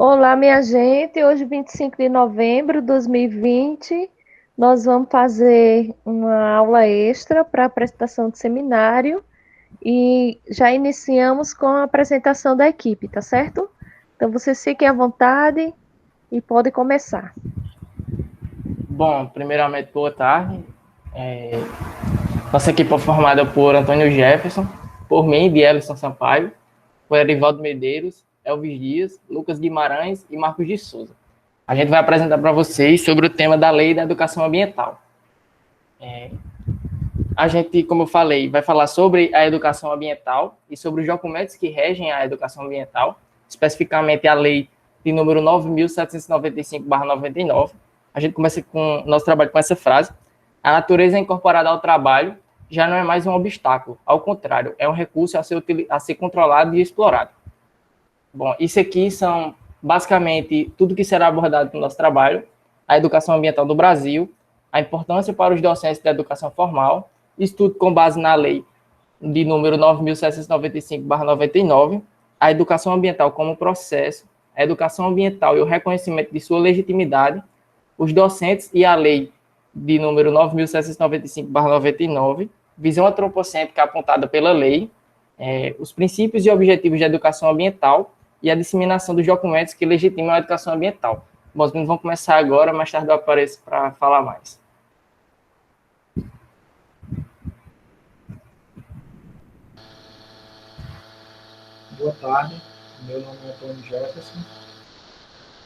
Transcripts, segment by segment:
Olá, minha gente. Hoje, 25 de novembro de 2020, nós vamos fazer uma aula extra para a apresentação de seminário e já iniciamos com a apresentação da equipe, tá certo? Então, vocês fiquem à vontade e podem começar. Bom, primeiramente, boa tarde. É, Nossa equipe é formada por Antônio Jefferson, por mim, Bielisson Sampaio, por Erivaldo Medeiros, Elvis Dias, Lucas Guimarães e Marcos de Souza. A gente vai apresentar para vocês sobre o tema da Lei da Educação Ambiental. A gente, como eu falei, vai falar sobre a educação ambiental e sobre os documentos que regem a educação ambiental, especificamente a Lei de número 9.795/99. A gente começa com nosso trabalho com essa frase: a natureza incorporada ao trabalho já não é mais um obstáculo, ao contrário, é um recurso a ser controlado e explorado. Bom, isso aqui são basicamente tudo que será abordado no nosso trabalho: a educação ambiental do Brasil, a importância para os docentes da educação formal, estudo com base na lei de número 9.795/99, a educação ambiental como processo, a educação ambiental e o reconhecimento de sua legitimidade, os docentes e a lei de número 9.795/99, visão antropocêntrica apontada pela lei, os princípios e objetivos da educação ambiental e a disseminação dos documentos que legitimam a educação ambiental. Bom, os meninos vão começar agora, mais tarde eu apareço para falar mais. Boa tarde, meu nome é Antônio Jefferson.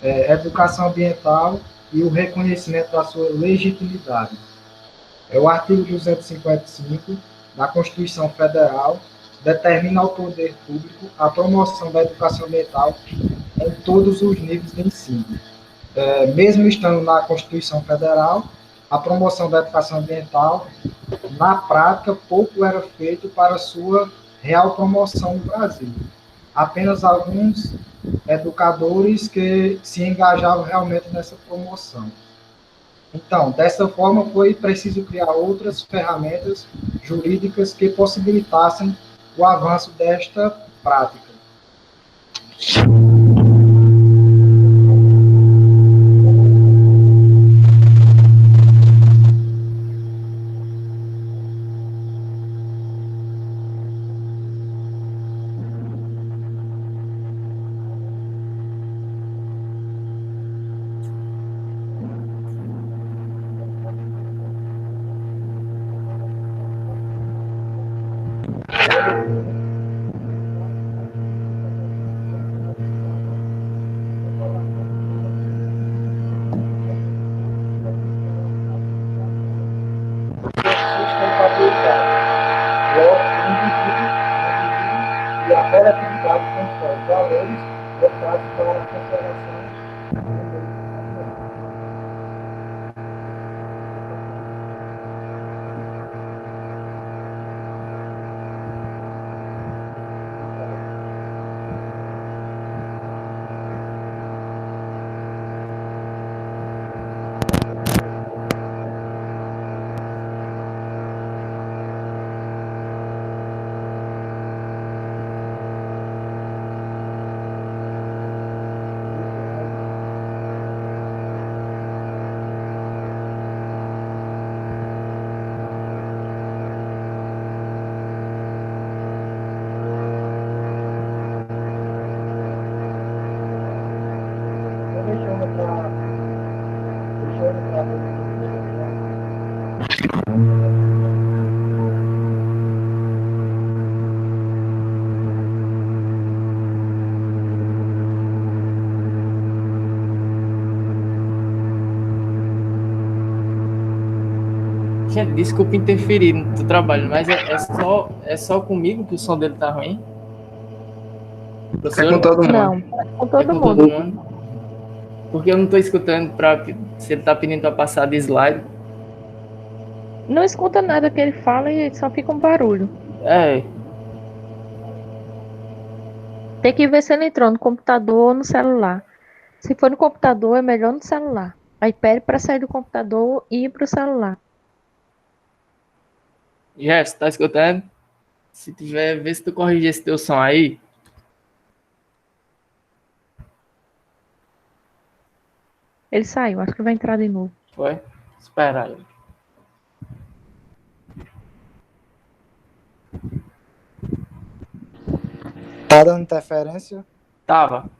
Educação ambiental e o reconhecimento da sua legitimidade. O artigo 255 da Constituição Federal determina ao poder público a promoção da educação ambiental em todos os níveis de ensino. Mesmo estando na Constituição Federal, a promoção da educação ambiental, na prática, pouco era feito para sua real promoção no Brasil. Apenas alguns educadores que se engajavam realmente nessa promoção. Então, dessa forma, foi preciso criar outras ferramentas jurídicas que possibilitassem o avanço desta prática. E a relatividade constrói valores voltados para a conservação do meio ambiente. Gente, desculpa interferir no teu trabalho, mas é só comigo que o som dele tá ruim? É com todo mundo. Não, com É todo com todo mundo. mundo? Porque eu não estou escutando se ele tá pedindo para passar de slide. Não escuta nada que ele fala e só fica um barulho. É, Tem que ver se ele entrou no computador ou no celular. Se for no computador, é melhor no celular. Aí pede para sair do computador e ir para o celular. Jefferson, tá escutando? Se tiver, vê se tu corrige esse teu som aí. Ele saiu, acho que vai entrar de novo. Foi? Espera aí. Tá dando interferência? Tava.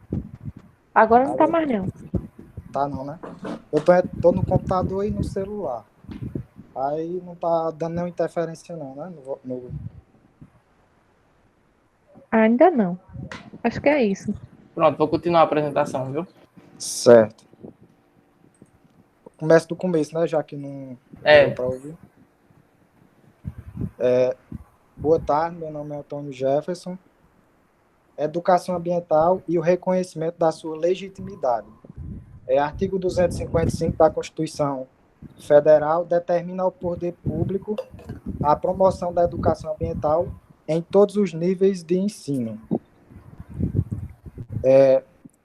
Agora não tá mais não. Tá não, né? Eu tô no computador e no celular. Aí não tá dando nenhuma interferência não, né? Ainda não. Acho que é isso. Pronto, vou continuar a apresentação, viu? Certo. Começa do começo, né? Já que não deu para ouvir. Boa tarde, meu nome é Antônio Jefferson. Educação ambiental e o reconhecimento da sua legitimidade. Artigo 255 da Constituição Federal determina ao poder público a promoção da educação ambiental em todos os níveis de ensino.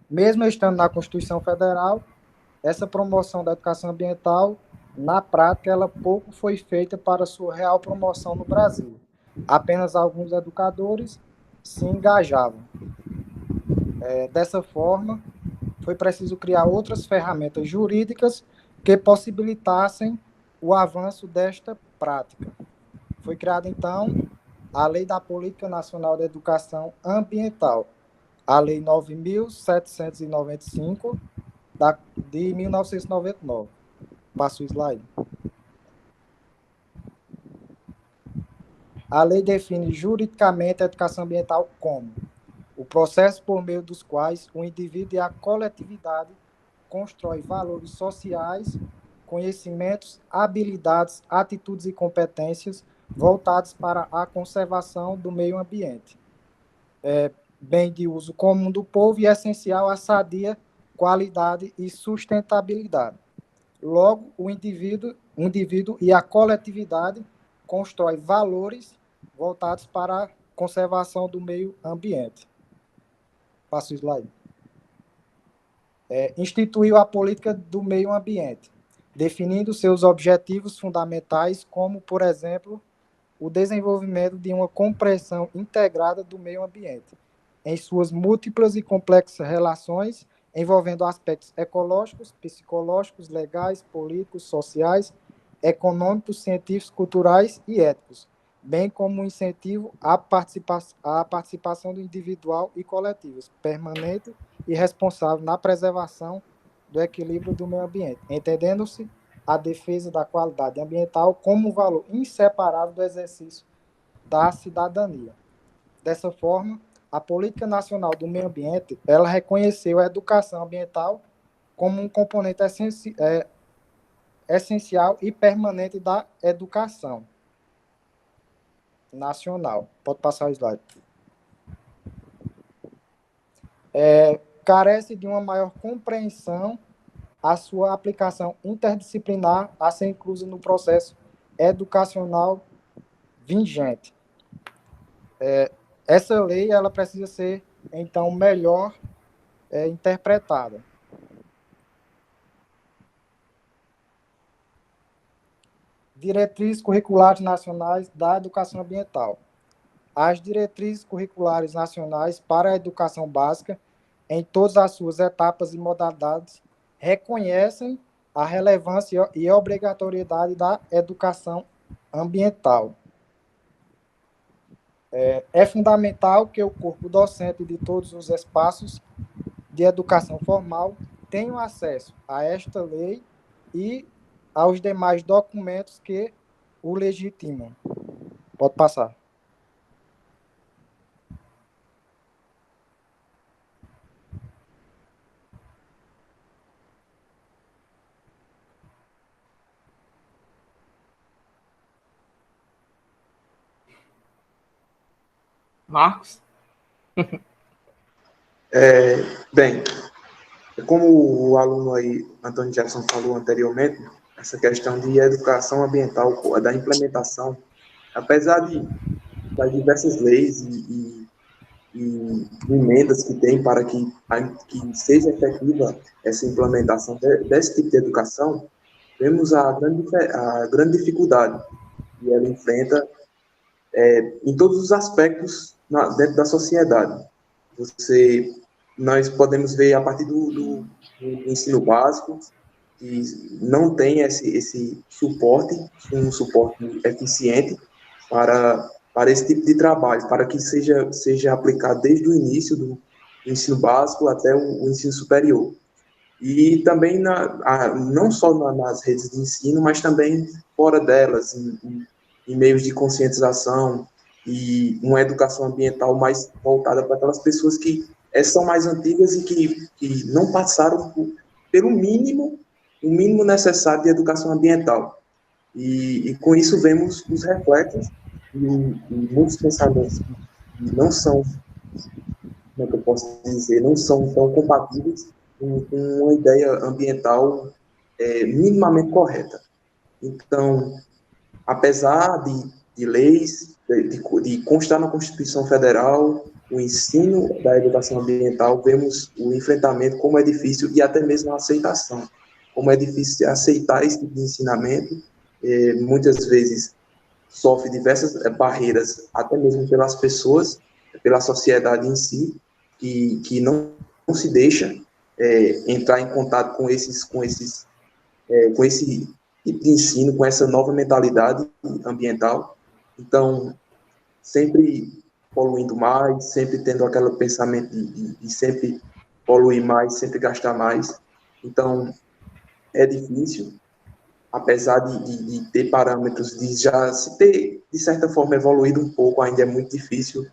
Mesmo estando na Constituição Federal, essa promoção da educação ambiental, na prática, ela pouco foi feita para sua real promoção no Brasil. Apenas alguns educadores se engajavam. Dessa forma, foi preciso criar outras ferramentas jurídicas que possibilitassem o avanço desta prática. Foi criada, então, a Lei da Política Nacional de Educação Ambiental, a Lei 9.795, de 1999. Passo o slide. A lei define juridicamente a educação ambiental como o processo por meio dos quais o indivíduo e a coletividade constrói valores sociais, conhecimentos, habilidades, atitudes e competências voltados para a conservação do meio ambiente. Bem de uso comum do povo e essencial à sadia qualidade e sustentabilidade. Logo, o indivíduo e a coletividade constrói valores voltados para a conservação do meio ambiente. Passo o slide. Instituiu a política do meio ambiente, definindo seus objetivos fundamentais, como, por exemplo, o desenvolvimento de uma compreensão integrada do meio ambiente, em suas múltiplas e complexas relações, envolvendo aspectos ecológicos, psicológicos, legais, políticos, sociais, econômicos, científicos, culturais e éticos, bem como um incentivo à participação do individual e coletivos, permanente e responsável na preservação do equilíbrio do meio ambiente, entendendo-se a defesa da qualidade ambiental como um valor inseparável do exercício da cidadania. Dessa forma, a Política Nacional do Meio Ambiente, ela reconheceu a educação ambiental como um componente essencial e permanente da educação nacional. Pode passar o slide. Carece de uma maior compreensão a sua aplicação interdisciplinar a ser inclusa no processo educacional vigente. Essa lei ela precisa ser, então, melhor interpretada. Diretrizes curriculares nacionais da educação ambiental. As diretrizes curriculares nacionais para a educação básica, em todas as suas etapas e modalidades, reconhecem a relevância e a obrigatoriedade da educação ambiental. É fundamental que o corpo docente de todos os espaços de educação formal tenham acesso a esta lei e aos demais documentos que o legitimam. Pode passar. Marcos? Bem, como o aluno aí, Antônio Jefferson, falou anteriormente, essa questão de educação ambiental, da implementação, apesar das diversas leis e emendas que tem para que seja efetiva essa implementação desse tipo de educação, vemos a grande dificuldade que ela enfrenta em todos os aspectos dentro da sociedade. Nós podemos ver a partir do ensino básico, que não tem esse suporte, um suporte eficiente para esse tipo de trabalho, para que seja aplicado desde o início do ensino básico até o ensino superior. E também não só nas redes de ensino, mas também fora delas, em meios de conscientização e uma educação ambiental mais voltada para aquelas pessoas que são mais antigas e que não passaram pelo mínimo, o mínimo necessário de educação ambiental. E com isso vemos os reflexos e muitos pensamentos que não são, como é que eu posso dizer, não são tão compatíveis com uma ideia ambiental minimamente correta. Então, apesar de leis, de constar na Constituição Federal, o ensino da educação ambiental, vemos o enfrentamento como é difícil e até mesmo a aceitação, como é difícil aceitar esse tipo de ensinamento, muitas vezes sofre diversas barreiras, até mesmo pelas pessoas, pela sociedade em si, que não se deixa entrar em contato com esse tipo de ensino, com essa nova mentalidade ambiental. Então, sempre poluindo mais, sempre tendo aquele pensamento de sempre poluir mais, sempre gastar mais. Então, é difícil, apesar de ter parâmetros, de já se ter, de certa forma, evoluído um pouco, ainda é muito difícil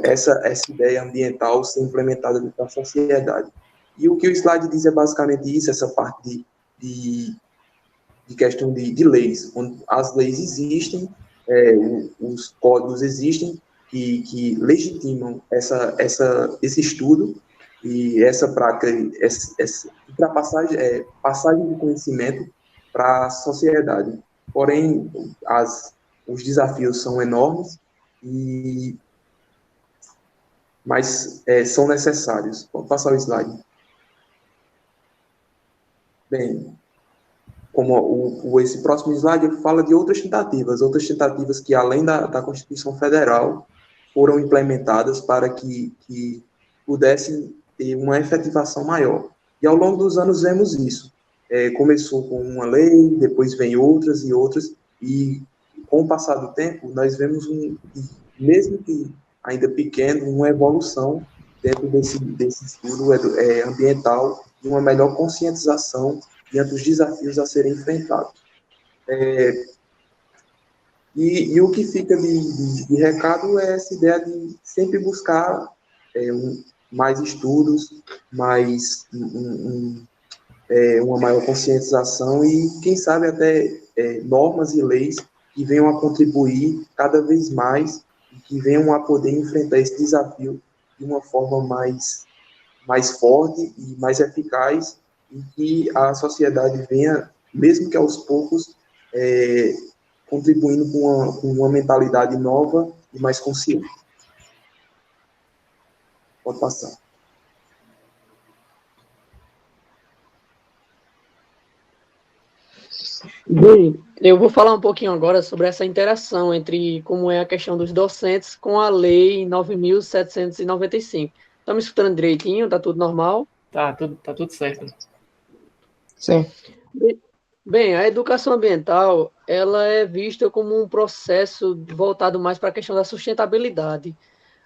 essa ideia ambiental ser implementada na sociedade. E o que o slide diz é basicamente isso, essa parte de questão de leis, onde as leis existem, os códigos existem, que legitimam esse estudo e essa prática, essa passagem de conhecimento para a sociedade. Porém, os desafios são enormes, mas são necessários. Vou passar o slide. Bem, como esse próximo slide fala de outras tentativas que, além da Constituição Federal, foram implementadas para que pudessem ter uma efetivação maior. E ao longo dos anos vemos isso. Começou com uma lei, depois vem outras e outras, e com o passar do tempo, nós vemos, mesmo que ainda pequeno, uma evolução dentro desse estudo ambiental e uma melhor conscientização diante dos desafios a serem enfrentados. E o que fica de recado é essa ideia de sempre buscar mais estudos, mais uma maior conscientização e, quem sabe, até normas e leis que venham a contribuir cada vez mais e que venham a poder enfrentar esse desafio de uma forma mais forte e mais eficaz, e que a sociedade venha, mesmo que aos poucos, contribuindo com uma mentalidade nova e mais consciente. Pode passar. Bem, eu vou falar um pouquinho agora sobre essa interação entre como é a questão dos docentes com a Lei 9.795. Está me escutando direitinho? Está tudo normal? Tá tudo certo. Sim. Bem, a educação ambiental, ela é vista como um processo voltado mais para a questão da sustentabilidade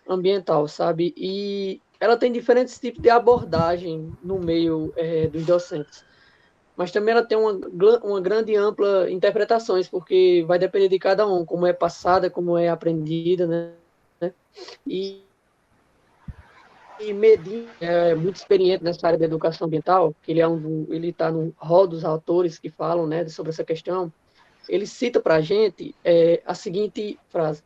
ambiental, sabe? E ela tem diferentes tipos de abordagem no meio dos docentes. Mas também ela tem uma grande e ampla interpretações, porque vai depender de cada um, como é passada, como é aprendida, né? E Medina é muito experiente nessa área da educação ambiental, que ele está no rol dos autores que falam, né, sobre essa questão. Ele cita para a gente a seguinte frase: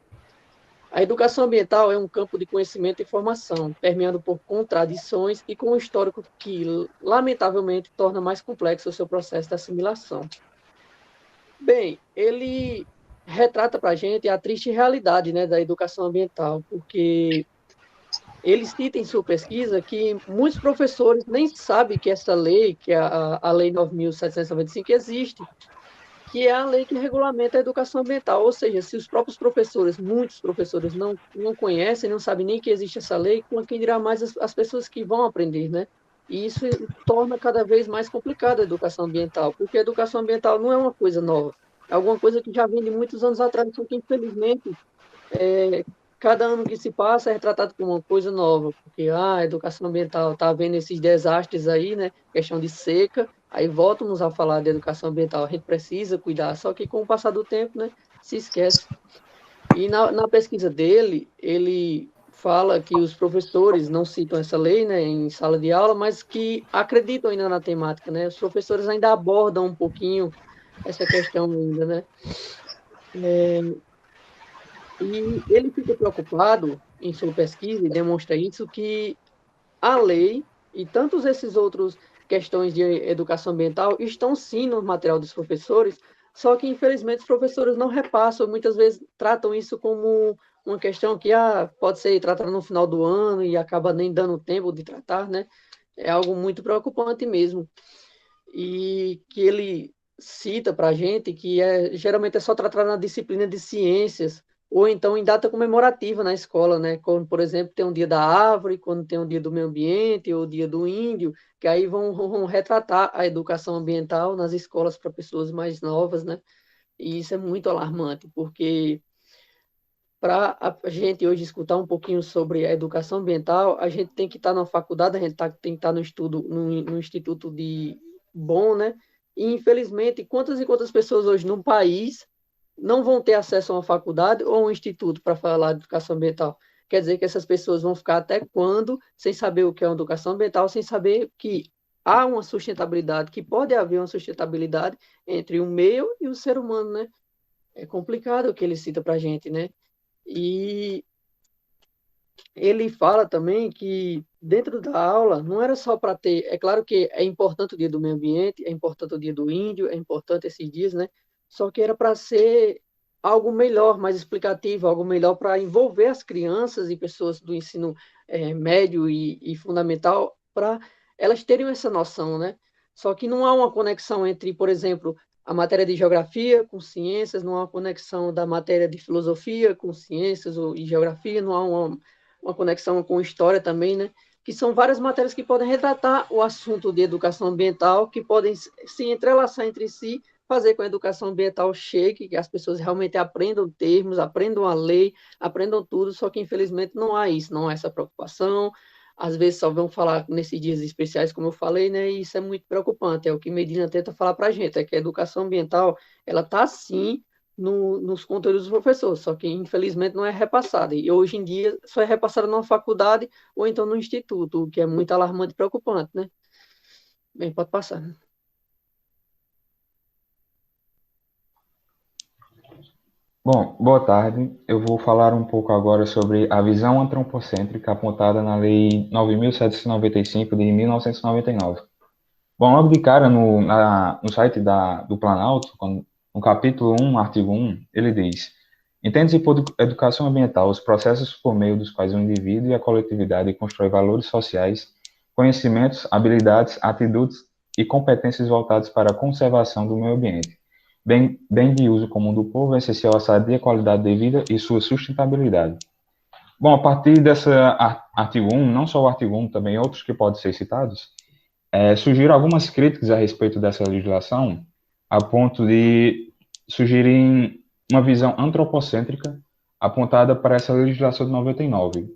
a educação ambiental é um campo de conhecimento e formação, permeado por contradições e com um histórico que, lamentavelmente, torna mais complexo o seu processo de assimilação. Bem, ele retrata para a gente a triste realidade, né, da educação ambiental, porque ele cita em sua pesquisa que muitos professores nem sabem que essa lei, que é a Lei 9.795, existe, que é a lei que regulamenta a educação ambiental. Ou seja, se os próprios professores, muitos professores, não conhecem, não sabem nem que existe essa lei, quem dirá mais as pessoas que vão aprender, né? E isso torna cada vez mais complicada a educação ambiental, porque a educação ambiental não é uma coisa nova, é alguma coisa que já vem de muitos anos atrás, só que infelizmente cada ano que se passa é retratado como uma coisa nova, porque a educação ambiental está havendo esses desastres aí, né? Questão de seca, aí voltamos a falar de educação ambiental, a gente precisa cuidar, só que com o passar do tempo, né, se esquece. E na pesquisa dele, ele fala que os professores não citam essa lei, né, em sala de aula, mas que acreditam ainda na temática, né? Os professores ainda abordam um pouquinho essa questão ainda, né? E ele fica preocupado em sua pesquisa e demonstra isso que a lei e tantos esses outros questões de educação ambiental estão sim no material dos professores, só que infelizmente os professores não repassam, muitas vezes tratam isso como uma questão que pode ser tratada no final do ano e acaba nem dando tempo de tratar, né? É algo muito preocupante mesmo. E que ele cita para a gente que geralmente é só tratado na disciplina de ciências, ou então em data comemorativa na escola, né? Quando, por exemplo, tem um dia da árvore, quando tem um dia do meio ambiente, ou o dia do índio, que aí vão retratar a educação ambiental nas escolas para pessoas mais novas, né? E isso é muito alarmante, porque para a gente hoje escutar um pouquinho sobre a educação ambiental, a gente tem que estar na faculdade, a gente tem que estar no estudo, no instituto de bom, né? E, infelizmente, quantas e quantas pessoas hoje no país não vão ter acesso a uma faculdade ou a um instituto para falar de educação ambiental? Quer dizer que essas pessoas vão ficar até quando sem saber o que é uma educação ambiental, sem saber que há uma sustentabilidade, que pode haver uma sustentabilidade entre o meio e o ser humano, né? É complicado o que ele cita para a gente, né? E ele fala também que dentro da aula não era só para ter, é claro que é importante o dia do meio ambiente, é importante o dia do índio, é importante esses dias, né? Só que era para ser algo melhor, mais explicativo, algo melhor para envolver as crianças e pessoas do ensino médio e fundamental, para elas terem essa noção, né? Só que não há uma conexão entre, por exemplo, a matéria de geografia com ciências, não há uma conexão da matéria de filosofia com ciências e geografia, não há uma conexão com história também, né? Que são várias matérias que podem retratar o assunto de educação ambiental, que podem se entrelaçar entre si, fazer com que a educação ambiental chegue, que as pessoas realmente aprendam termos, aprendam a lei, aprendam tudo, só que infelizmente não há isso, não há essa preocupação. Às vezes só vão falar nesses dias especiais, como eu falei, né? E isso é muito preocupante. É o que Medina tenta falar para a gente, é que a educação ambiental, ela está sim nos conteúdos dos professores, só que infelizmente não é repassada. E hoje em dia só é repassada numa faculdade ou então no instituto, o que é muito alarmante e preocupante, né? Bem, pode passar. Bom, boa tarde. Eu vou falar um pouco agora sobre a visão antropocêntrica apontada na Lei 9.795 de 1999. Bom, logo de cara, no site do Planalto, no capítulo 1, artigo 1, ele diz: entende-se por educação ambiental os processos por meio dos quais o indivíduo e a coletividade constroem valores sociais, conhecimentos, habilidades, atitudes e competências voltados para a conservação do meio ambiente, bem de uso comum do povo, essencial à sadia qualidade de vida e sua sustentabilidade. Bom, a partir desse artigo 1, não só o artigo 1, também outros que podem ser citados, surgiram algumas críticas a respeito dessa legislação, a ponto de sugerirem uma visão antropocêntrica apontada para essa legislação de 99.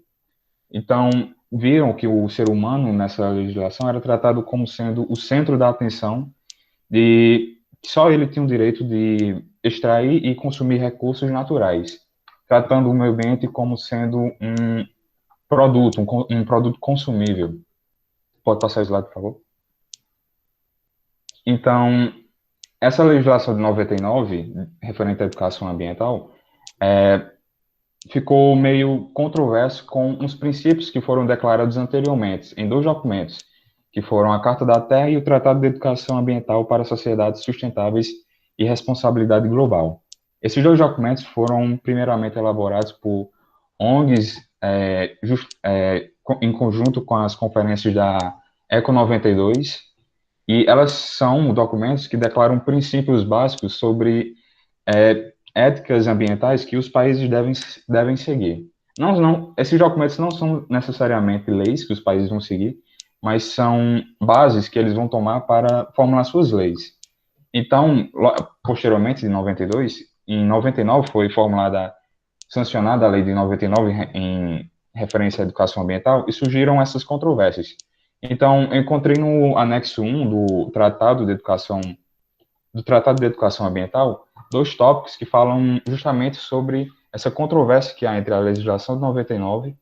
Então, viram que o ser humano nessa legislação era tratado como sendo o centro da atenção, de que só ele tinha o direito de extrair e consumir recursos naturais, tratando o meio ambiente como sendo um produto consumível. Pode passar o slide, por favor? Então, essa legislação de 99, referente à educação ambiental, ficou meio controverso com os princípios que foram declarados anteriormente, em dois documentos, que foram a Carta da Terra e o Tratado de Educação Ambiental para Sociedades Sustentáveis e Responsabilidade Global. Esses dois documentos foram primeiramente elaborados por ONGs, em conjunto com as conferências da ECO 92, e elas são documentos que declaram princípios básicos sobre éticas ambientais que os países devem seguir. Esses documentos não são necessariamente leis que os países vão seguir, mas são bases que eles vão tomar para formular suas leis. Então, posteriormente, em 99 foi sancionada a lei de 99 em referência à educação ambiental e surgiram essas controvérsias. Então, eu encontrei no anexo 1 do Tratado de Educação Ambiental, 2 tópicos que falam justamente sobre essa controvérsia que há entre a legislação de 99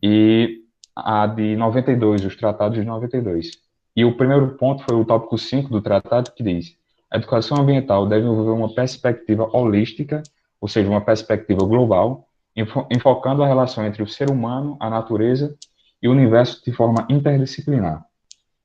e a de 92, os tratados de 92. E o primeiro ponto foi o tópico 5 do tratado, que diz: a educação ambiental deve envolver uma perspectiva holística, ou seja, uma perspectiva global, enfocando a relação entre o ser humano, a natureza e o universo de forma interdisciplinar.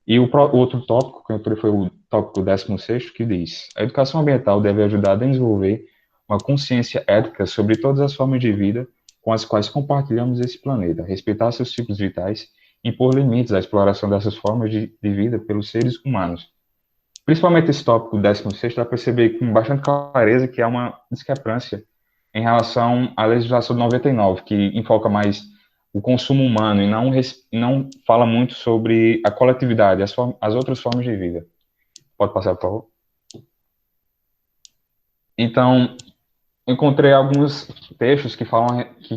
E o outro tópico que eu encontrei foi o tópico 16º, que diz: a educação ambiental deve ajudar a desenvolver uma consciência ética sobre todas as formas de vida com as quais compartilhamos esse planeta, respeitar seus ciclos vitais e impor limites à exploração dessas formas de vida pelos seres humanos. Principalmente esse tópico 16º, dá para perceber com bastante clareza que há uma discrepância em relação à legislação de 99, que enfoca mais o consumo humano e não fala muito sobre a coletividade, as outras formas de vida. Pode passar, por favor? Então, encontrei alguns textos que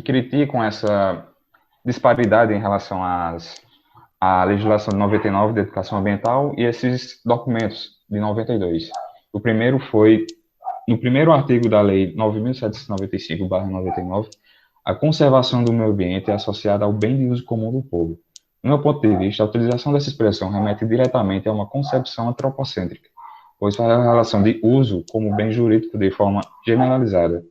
criticam essa disparidade em relação à legislação de 99 de educação ambiental e esses documentos de 92. O primeiro foi, no primeiro artigo da Lei 9.795/99, a conservação do meio ambiente é associada ao bem de uso comum do povo. Do meu ponto de vista, a utilização dessa expressão remete diretamente a uma concepção antropocêntrica, pois faz a relação de uso como bem jurídico de forma generalizada,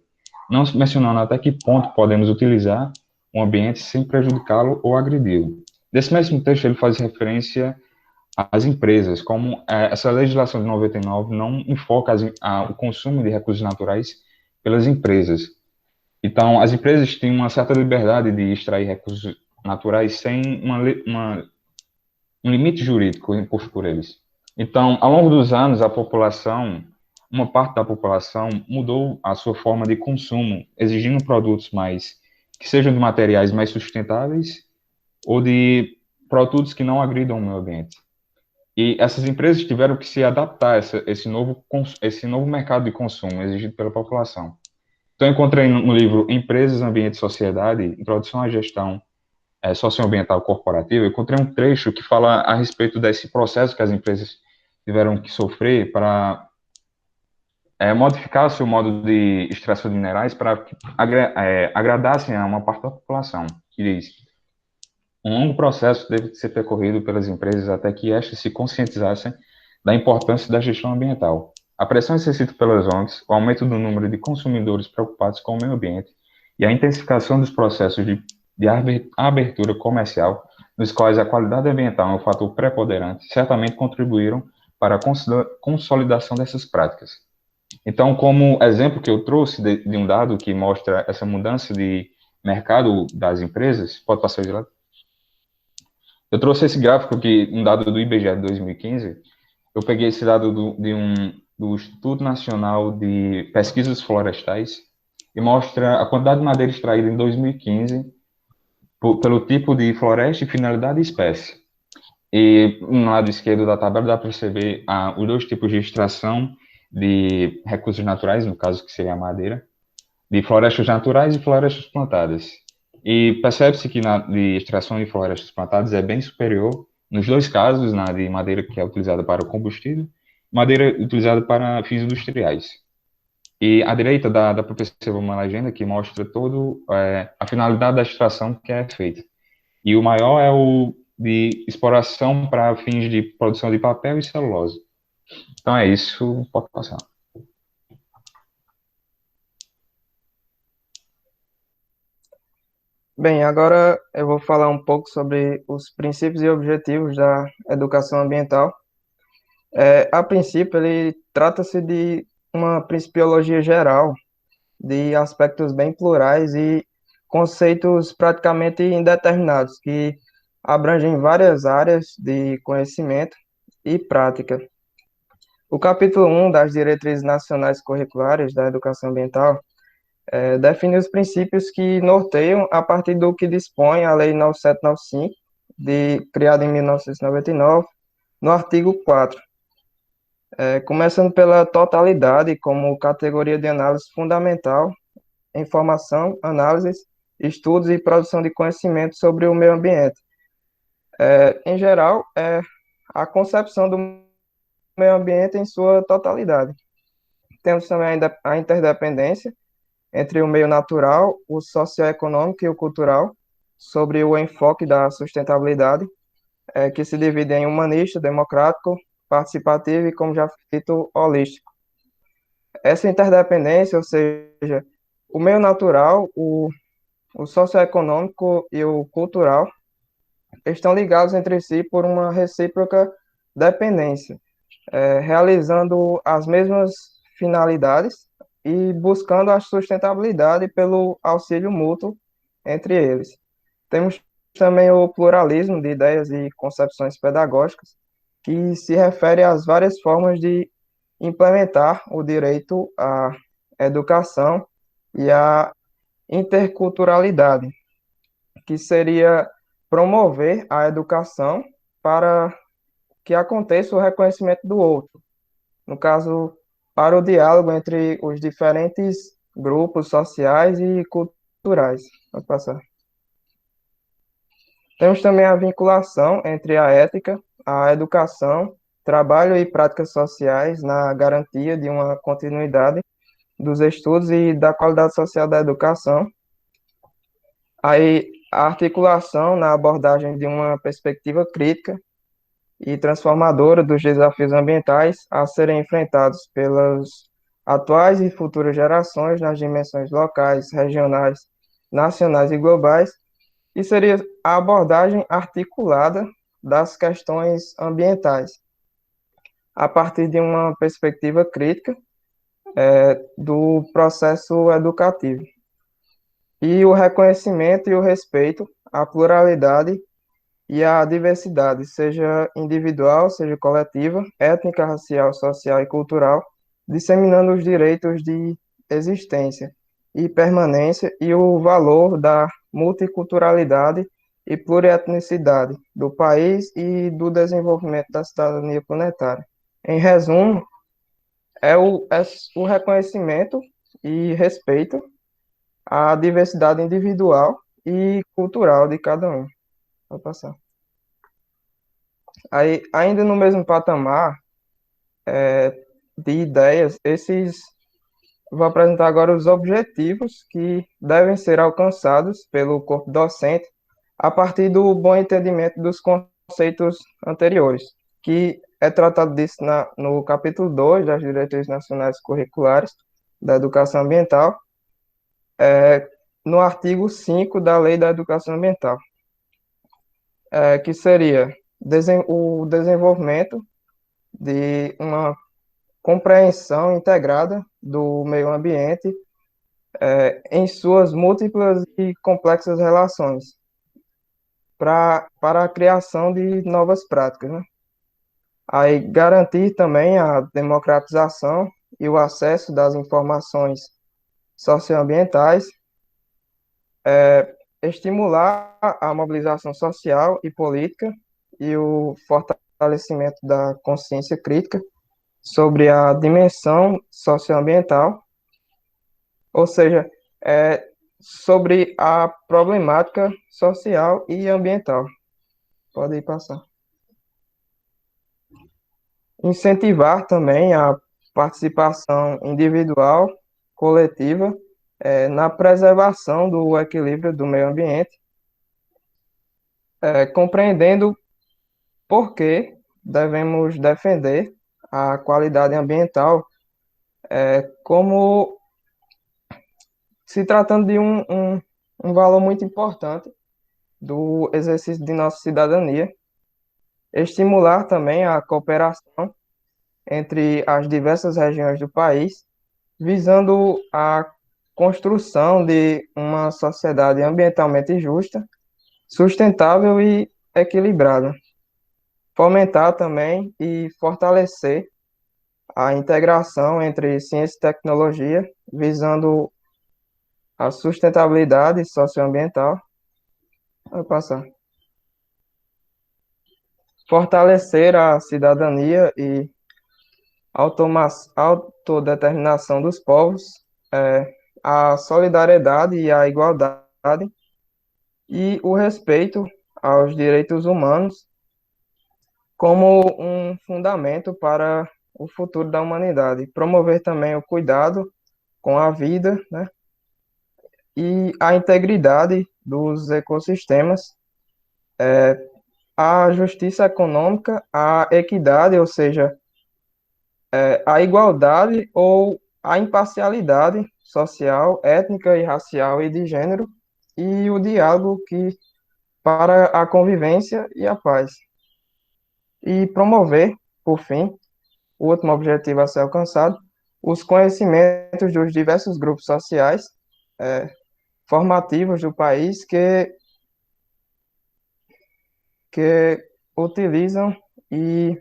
não mencionando até que ponto podemos utilizar um ambiente sem prejudicá-lo ou agredi-lo. Desse mesmo texto, ele faz referência às empresas, como essa legislação de 99 não enfoca o consumo de recursos naturais pelas empresas. Então, as empresas têm uma certa liberdade de extrair recursos naturais sem um limite jurídico imposto por eles. Então, ao longo dos anos, uma parte da população mudou a sua forma de consumo, exigindo produtos que sejam de materiais mais sustentáveis ou de produtos que não agridam o meio ambiente. E essas empresas tiveram que se adaptar a esse novo mercado de consumo exigido pela população. Então, eu encontrei no livro Empresas, Ambiente e Sociedade, Introdução à Gestão Socioambiental Corporativa, eu encontrei um trecho que fala a respeito desse processo que as empresas tiveram que sofrer para modificar o seu modo de extração de minerais para que agradassem a uma parte da população, que diz: um longo processo teve que ser percorrido pelas empresas até que estas se conscientizassem da importância da gestão ambiental. A pressão exercida pelas ONGs, o aumento do número de consumidores preocupados com o meio ambiente e a intensificação dos processos de abertura comercial, nos quais a qualidade ambiental é um fator preponderante, certamente contribuíram para a consolidação dessas práticas. Então, como exemplo que eu trouxe de um dado que mostra essa mudança de mercado das empresas, pode passar de lado? Eu trouxe esse gráfico aqui, um dado do IBGE de 2015. Eu peguei esse dado do Instituto Nacional de Pesquisas Florestais e mostra a quantidade de madeira extraída em 2015 pelo tipo de floresta e finalidade e espécie. E no lado esquerdo da tabela dá para perceber os 2 tipos de extração de recursos naturais, no caso que seria a madeira, de florestas naturais e florestas plantadas. E percebe-se que de extração de florestas plantadas é bem superior nos 2 casos, na de madeira que é utilizada para o combustível, madeira utilizada para fins industriais. E à direita dá para perceber uma legenda que mostra a finalidade da extração que é feita. E o maior é o de exploração para fins de produção de papel e celulose. Então é isso, pode passar. Bem, agora eu vou falar um pouco sobre os princípios e objetivos da educação ambiental. A princípio, ele trata-se de uma principiologia geral, de aspectos bem plurais e conceitos praticamente indeterminados, que abrangem várias áreas de conhecimento e prática. O capítulo 1 das Diretrizes Nacionais Curriculares da Educação Ambiental define os princípios que norteiam a partir do que dispõe a Lei 9795 criado em 1999, no artigo 4, começando pela totalidade como categoria de análise fundamental, informação, análises, estudos e produção de conhecimento sobre o meio ambiente. Em geral, é a concepção do meio ambiente em sua totalidade. Temos também ainda a interdependência entre o meio natural, o socioeconômico e o cultural, sobre o enfoque da sustentabilidade, que se divide em humanista, democrático, participativo e, como já dito, holístico. Essa interdependência, ou seja, o meio natural, o socioeconômico e o cultural, estão ligados entre si por uma recíproca dependência, realizando as mesmas finalidades e buscando a sustentabilidade pelo auxílio mútuo entre eles. Temos também o pluralismo de ideias e concepções pedagógicas, que se refere às várias formas de implementar o direito à educação e à interculturalidade, que seria promover a educação para que aconteça o reconhecimento do outro. No caso, para o diálogo entre os diferentes grupos sociais e culturais. Pode passar. Temos também a vinculação entre a ética, a educação, trabalho e práticas sociais na garantia de uma continuidade dos estudos e da qualidade social da educação. Aí, a articulação na abordagem de uma perspectiva crítica e transformadora dos desafios ambientais a serem enfrentados pelas atuais e futuras gerações nas dimensões locais, regionais, nacionais e globais, e seria a abordagem articulada das questões ambientais, a partir de uma perspectiva crítica do processo educativo. E o reconhecimento e o respeito à pluralidade e à diversidade, seja individual, seja coletiva, étnica, racial, social e cultural, disseminando os direitos de existência e permanência e o valor da multiculturalidade e plurietnicidade do país e do desenvolvimento da cidadania planetária. Em resumo, é o reconhecimento e respeito à diversidade individual e cultural de cada um. Vou passar. Aí, ainda no mesmo patamar de ideias, vou apresentar agora os objetivos que devem ser alcançados pelo corpo docente a partir do bom entendimento dos conceitos anteriores, que é tratado disso no capítulo 2 das Diretrizes Nacionais Curriculares da Educação Ambiental, no artigo 5 da Lei da Educação Ambiental, que seria o desenvolvimento de uma compreensão integrada do meio ambiente em suas múltiplas e complexas relações para a criação de novas práticas, né? Aí garantir também a democratização e o acesso das informações socioambientais, estimular a mobilização social e política e o fortalecimento da consciência crítica sobre a dimensão socioambiental, ou seja, sobre a problemática social e ambiental. Pode ir passar. Incentivar também a participação individual, coletiva, na preservação do equilíbrio do meio ambiente, compreendendo por que devemos defender a qualidade ambiental, como se tratando de um valor muito importante do exercício de nossa cidadania. Estimular também a cooperação entre as diversas regiões do país, visando a construção de uma sociedade ambientalmente justa, sustentável e equilibrada. Fomentar também e fortalecer a integração entre ciência e tecnologia, visando a sustentabilidade socioambiental. Vou passar. fortalecer a cidadania e autodeterminação dos povos, a solidariedade e a igualdade e o respeito aos direitos humanos como um fundamento para o futuro da humanidade. Promover também o cuidado com a vida, né, e a integridade dos ecossistemas, a justiça econômica, a equidade, ou seja, a igualdade ou a imparcialidade social, étnica e racial e de gênero, e o diálogo para a convivência e a paz. E promover, por fim, o último objetivo a ser alcançado, os conhecimentos dos diversos grupos sociais formativos do país que utilizam e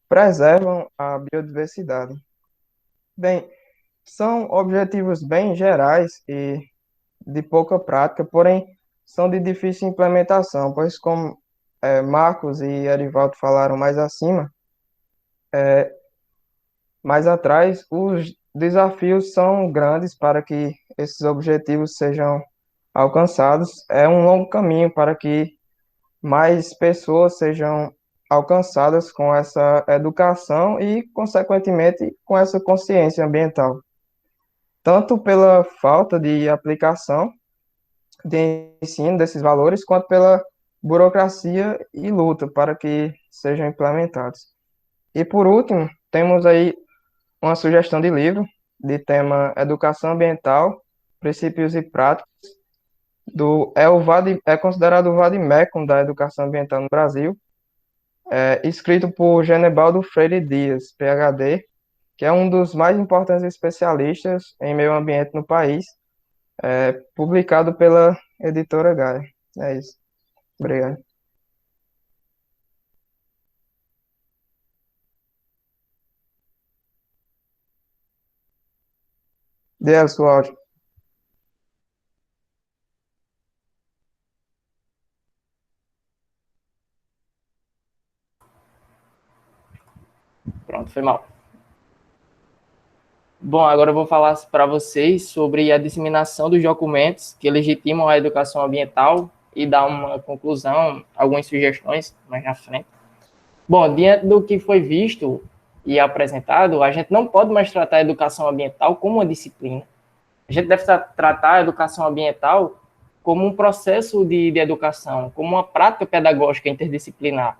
preservam a biodiversidade. Bem, são objetivos bem gerais e de pouca prática, porém são de difícil implementação, pois como Marcos e Erivaldo falaram mais acima, mais atrás, os desafios são grandes para que esses objetivos sejam alcançados. É um longo caminho para que mais pessoas sejam alcançadas com essa educação e, consequentemente, com essa consciência ambiental. Tanto pela falta de aplicação de ensino desses valores, quanto pela burocracia e luta para que sejam implementados. E, por último, temos aí uma sugestão de livro de tema Educação Ambiental, Princípios e Práticas, é considerado o vade-mecum da educação ambiental no Brasil, escrito por Genebaldo Freire Dias, PhD, que é um dos mais importantes especialistas em meio ambiente no país, publicado pela editora Gaia. É isso. Obrigado. Dê sua áudio. Pronto, foi mal. Bom, agora eu vou falar para vocês sobre a disseminação dos documentos que legitimam a educação ambiental e dar uma conclusão, algumas sugestões mais na frente. Bom, diante do que foi visto e apresentado, a gente não pode mais tratar a educação ambiental como uma disciplina. A gente deve tratar a educação ambiental como um processo de educação, como uma prática pedagógica interdisciplinar,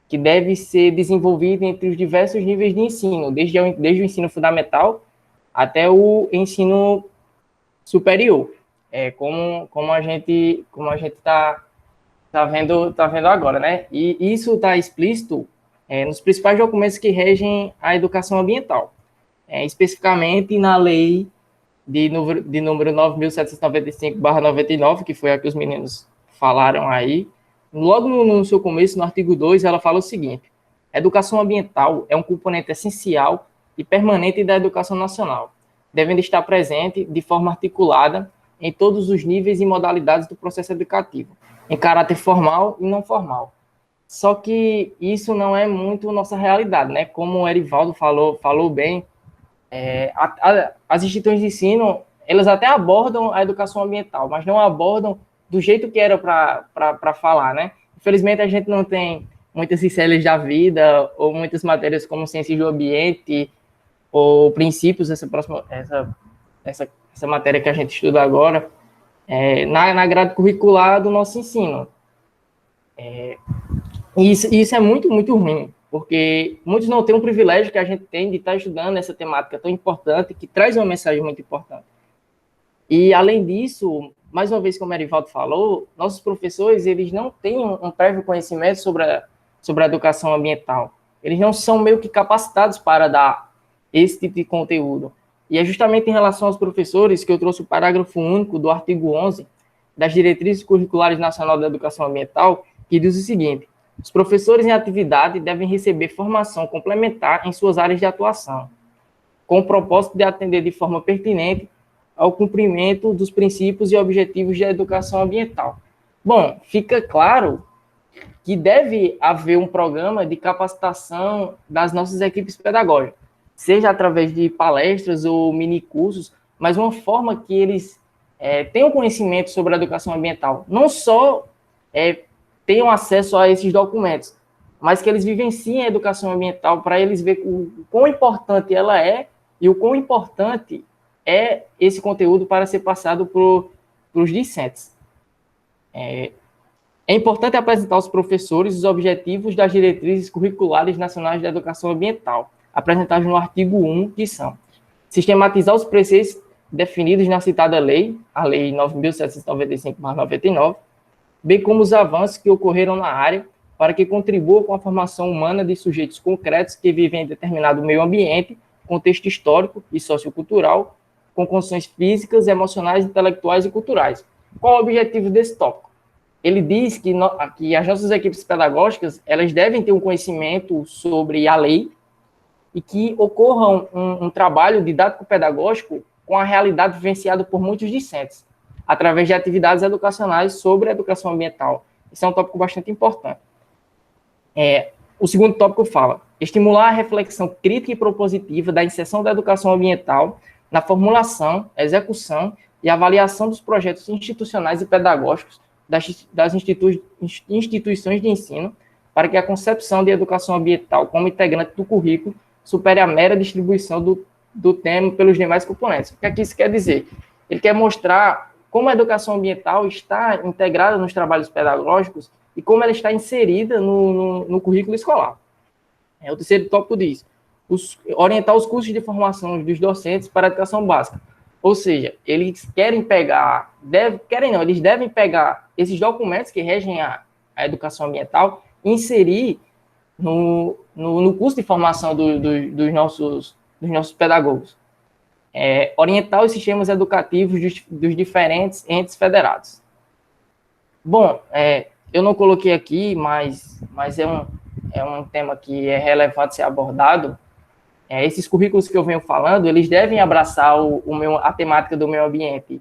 que deve ser desenvolvida entre os diversos níveis de ensino, desde o ensino fundamental até o ensino superior, como a gente tá vendo agora, né? E isso está explícito nos principais documentos que regem a educação ambiental, especificamente na lei de número 9.795/99, que foi a que os meninos falaram aí. Logo no seu começo, no artigo 2, ela fala o seguinte: a educação ambiental é um componente essencial e permanente da educação nacional, devendo estar presente de forma articulada em todos os níveis e modalidades do processo educativo, em caráter formal e não formal. Só que isso não é muito nossa realidade, né? Como o Erivaldo falou bem, as instituições de ensino, elas até abordam a educação ambiental, mas não abordam do jeito que era para falar, né? Infelizmente, a gente não tem muitas ciências da vida ou muitas matérias como ciências do ambiente ou princípios, essa matéria que a gente estuda agora, na grade curricular do nosso ensino. Isso é muito, muito ruim, porque muitos não têm o privilégio que a gente tem de estar estudando essa temática tão importante, que traz uma mensagem muito importante. E, além disso, mais uma vez, como o Erivaldo falou, nossos professores, eles não têm um prévio conhecimento sobre a educação ambiental. Eles não são meio que capacitados para dar esse tipo de conteúdo. E é justamente em relação aos professores que eu trouxe o parágrafo único do artigo 11 das Diretrizes Curriculares Nacional da Educação Ambiental, que diz o seguinte: os professores em atividade devem receber formação complementar em suas áreas de atuação, com o propósito de atender de forma pertinente ao cumprimento dos princípios e objetivos da educação ambiental. Bom, fica claro que deve haver um programa de capacitação das nossas equipes pedagógicas, seja através de palestras ou minicursos, mas uma forma que eles tenham conhecimento sobre a educação ambiental. Não só tenham acesso a esses documentos, mas que eles vivenciem a educação ambiental para eles verem o quão importante ela é e o quão importante é esse conteúdo para ser passado para os discentes. É importante apresentar aos professores os objetivos das diretrizes curriculares nacionais da educação ambiental, apresentados no artigo 1, que são sistematizar os preceitos definidos na citada lei, a Lei 9.795/99, bem como os avanços que ocorreram na área, para que contribua com a formação humana de sujeitos concretos que vivem em determinado meio ambiente, contexto histórico e sociocultural, com condições físicas, emocionais, intelectuais e culturais. Qual o objetivo desse tópico? Ele diz que as nossas equipes pedagógicas, elas devem ter um conhecimento sobre a lei e que ocorra um trabalho didático-pedagógico com a realidade vivenciada por muitos discentes, através de atividades educacionais sobre a educação ambiental. Isso é um tópico bastante importante. O segundo tópico fala: estimular a reflexão crítica e propositiva da inserção da educação ambiental na formulação, execução e avaliação dos projetos institucionais e pedagógicos das instituições de ensino, para que a concepção de educação ambiental como integrante do currículo supere a mera distribuição do tema pelos demais componentes. O que é que isso quer dizer? Ele quer mostrar como a educação ambiental está integrada nos trabalhos pedagógicos e como ela está inserida no currículo escolar. O terceiro tópico diz: orientar os cursos de formação dos docentes para a educação básica. Ou seja, eles eles devem pegar esses documentos que regem a educação ambiental e inserir no curso de formação dos nossos pedagogos. Orientar os sistemas educativos dos diferentes entes federados. Bom, eu não coloquei aqui, mas é um tema que é relevante ser abordado. Esses currículos que eu venho falando, eles devem abraçar a temática do meio ambiente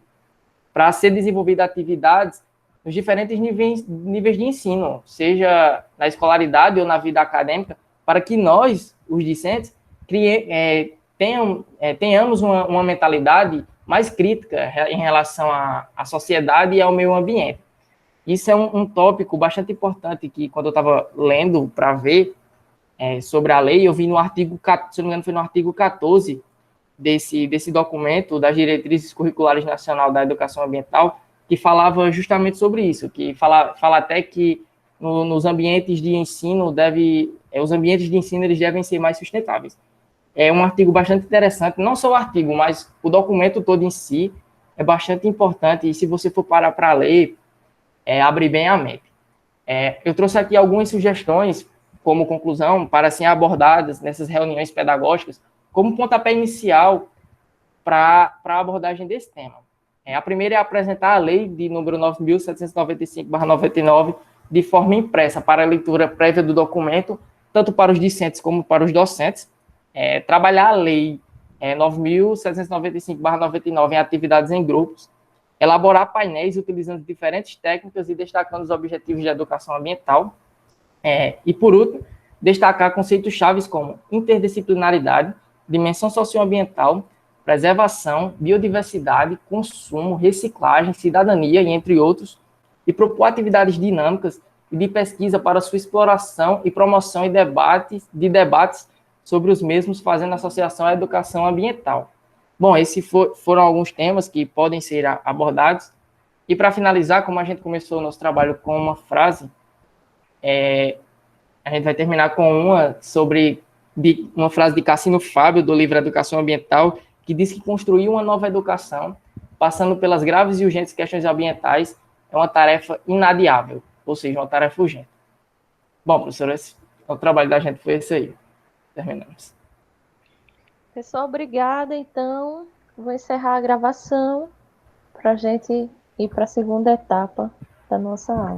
para ser desenvolvida atividades nos diferentes níveis de ensino, seja na escolaridade ou na vida acadêmica, para que nós, os discentes, tenhamos uma mentalidade mais crítica em relação à sociedade e ao meio ambiente. Isso é um tópico bastante importante que, quando eu estava lendo para ver sobre a lei, eu vi no artigo, se não me engano, foi no artigo 14 desse documento das diretrizes curriculares nacional da educação ambiental, que falava justamente sobre isso, que fala até que nos ambientes de ensino os ambientes de ensino eles devem ser mais sustentáveis. É um artigo bastante interessante, não só o artigo, mas o documento todo em si é bastante importante, e se você for parar para ler, abre bem a mente. Eu trouxe aqui algumas sugestões como conclusão para serem abordadas nessas reuniões pedagógicas como pontapé inicial para a abordagem desse tema. A primeira é apresentar a lei de número 9.795/99 de forma impressa para a leitura prévia do documento, tanto para os discentes como para os docentes. Trabalhar a lei 9.795/99 em atividades em grupos. Elaborar painéis utilizando diferentes técnicas e destacando os objetivos da educação ambiental. E, por último, destacar conceitos chaves como interdisciplinaridade, dimensão socioambiental, preservação, biodiversidade, consumo, reciclagem, cidadania, e entre outros, e propor atividades dinâmicas e de pesquisa para sua exploração e promoção e debates sobre os mesmos, fazendo associação à educação ambiental. Bom, esses foram alguns temas que podem ser abordados. E, para finalizar, como a gente começou o nosso trabalho com uma frase, a gente vai terminar com uma frase de Cassino Fábio, do livro Educação Ambiental, que diz que construir uma nova educação, passando pelas graves e urgentes questões ambientais, é uma tarefa inadiável, ou seja, uma tarefa urgente. Bom, professor, o trabalho da gente foi esse aí. Terminamos. Pessoal, obrigada. Então, vou encerrar a gravação para a gente ir para a segunda etapa da nossa aula.